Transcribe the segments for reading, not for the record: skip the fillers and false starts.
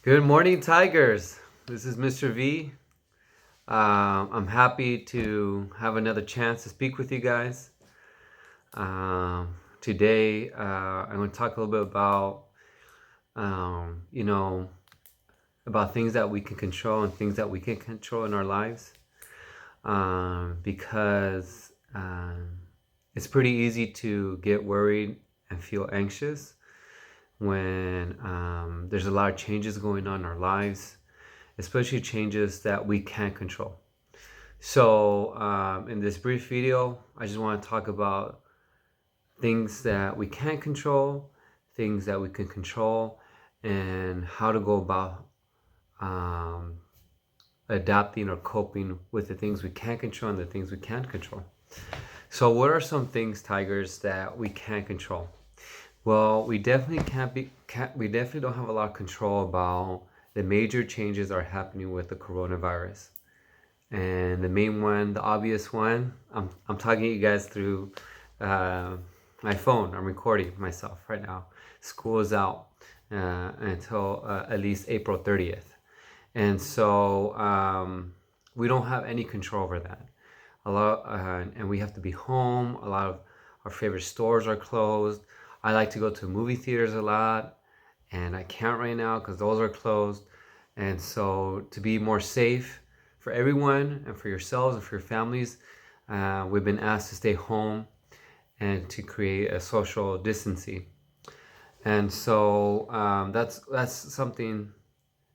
Good morning, Tigers. This is Mr. V. I'm happy to have another chance to speak with you guys. Today, I'm going to talk a little bit about, um, you know, about things that we can control and things that we can control in our lives. Because it's pretty easy to get worried and feel anxious when there's a lot of changes going on in our lives, especially changes that we can't control. So, in this brief video, I just want to talk about things that we can't control, things that we can control, and how to go about um, adapting or coping with the things we can't control and the things we can't control. So, what are some things, Tigers, that we can't control? Well, we definitely don't have a lot of control about the major changes that are happening with the coronavirus. And the main one, the obvious one, I'm talking to you guys through uh, my phone. I'm recording myself right now. School is out until at least April 30th. And so we don't have any control over that. And we have to be home. A lot of our favorite stores are closed. I like to go to movie theaters a lot, and I can't right now because those are closed. And so, to be more safe for everyone and for yourselves and for your families, we've been asked to stay home and to create a social distancing. And so, that's something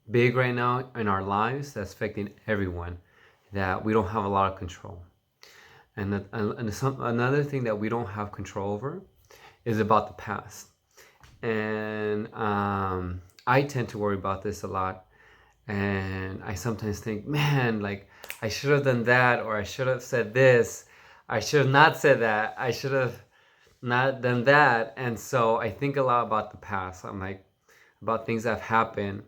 big right now in our lives that's affecting everyone that we don't have a lot of control. Another thing that we don't have control over is about the past. And I tend to worry about this a lot. And I sometimes think, man, like I should have done that, or I should have said this. I should have not said that. I should have not done that. And so I think a lot about the past. I'm like, about things that have happened.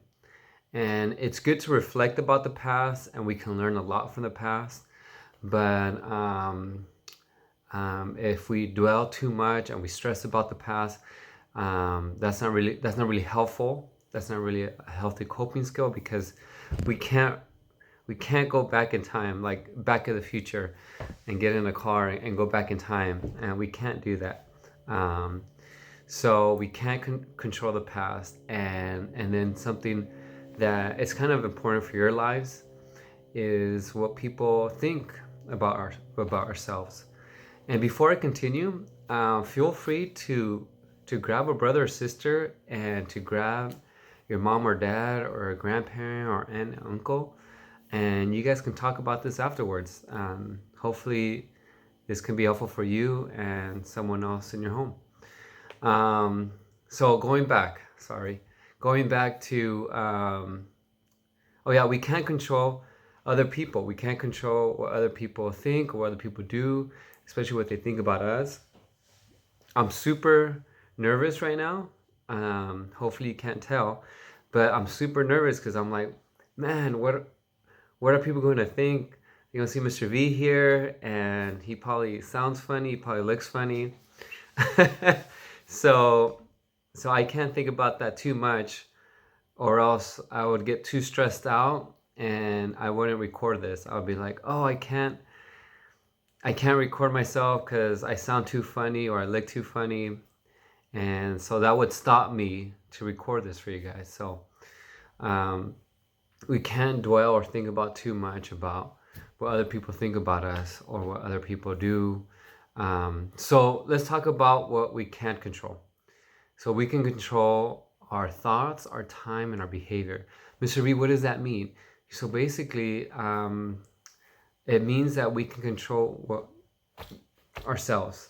And it's good to reflect about the past, and we can learn a lot from the past. But if we dwell too much and we stress about the past, that's not really helpful. That's not really a healthy coping skill because we can't we can't go back in time like Back to the Future and get in a car and go back in time, and we can't do that. Um, so we can't control the past, and then something that is kind of important for your lives is what people think about ourselves. And before I continue, feel free to grab a brother or sister and to grab your mom or dad or a grandparent or aunt, uncle, and you guys can talk about this afterwards. Hopefully, this can be helpful for you and someone else in your home. Um, so going back to oh yeah, we can't control other people. We can't control what other people think or what other people do, especially what they think about us. I'm super nervous right now. Hopefully you can't tell, but I'm super nervous because I'm like, man, what are people going to think? You're gonna see Mr. V here, and he probably sounds funny. He probably looks funny. so, so I can't think about that too much, or else I would get too stressed out and I wouldn't record this. I would be like, oh, I can't record myself because I sound too funny or I look too funny. And so that would stop me to record this for you guys. So um, we can't dwell or think about too much about what other people think about us or what other people do. So let's talk about what we can't control. So we can control our thoughts, our time, and our behavior. Mr. B, what does that mean? So basically, it means that we can control ourselves.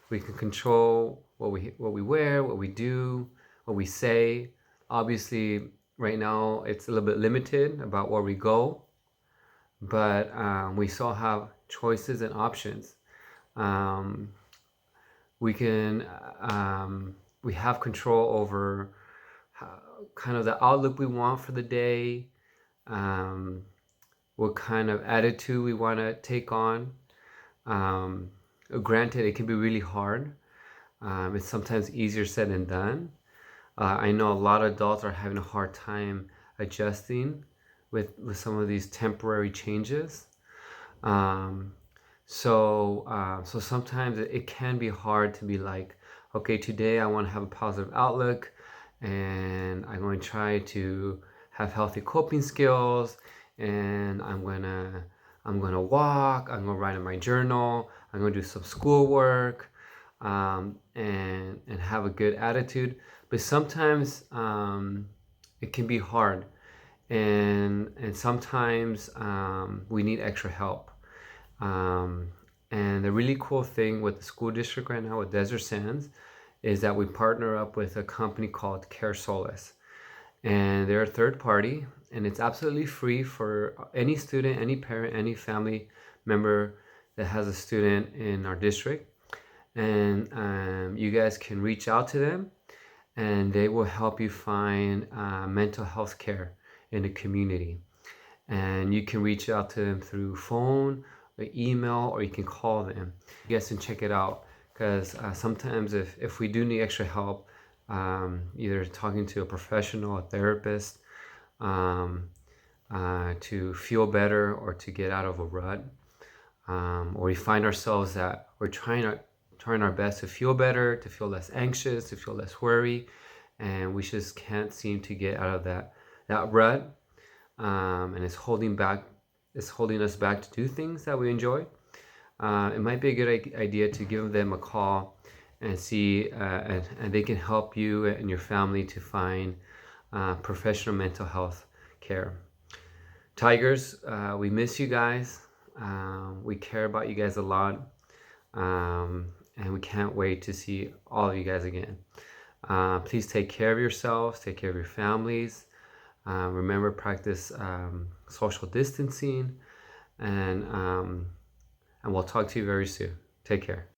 We can control what we wear, what we do, what we say. Obviously, right now it's a little bit limited about where we go, but we still have choices and options. Um, we can we have control over kind of the outlook we want for the day, um, what kind of attitude we want to take on. Um, Granted, it can be really hard. It's sometimes easier said than done. I know a lot of adults are having a hard time adjusting with some of these temporary changes. Um, so sometimes it can be hard to be like, okay, today I want to have a positive outlook, and I'm going to try to have healthy coping skills, and I'm gonna walk, I'm gonna write in my journal, I'm gonna do some schoolwork, and have a good attitude. But sometimes it can be hard, and sometimes we need extra help. Um, and the really cool thing with the school district right now with Desert Sands is that we partner up with a company called Care Solace, and they're a third party, and it's absolutely free for any student, any parent, any family member that has a student in our district. And you guys can reach out to them, and they will help you find mental health care in the community. And you can reach out to them through phone or email, or you can call them. You guys can check it out, because sometimes if we do need extra help, either talking to a professional, a therapist, um, to feel better or to get out of a rut, or we find ourselves that we're trying our best to feel better, to feel less anxious, to feel less worry, and we just can't seem to get out of that rut, and it's holding us back to do things that we enjoy. It might be a good idea to give them a call and see, and they can help you and your family to find professional mental health care. Tigers, we miss you guys. We care about you guys a lot, and we can't wait to see all of you guys again. Please take care of yourselves, take care of your families. Remember, practice social distancing, and we'll talk to you very soon. Take care.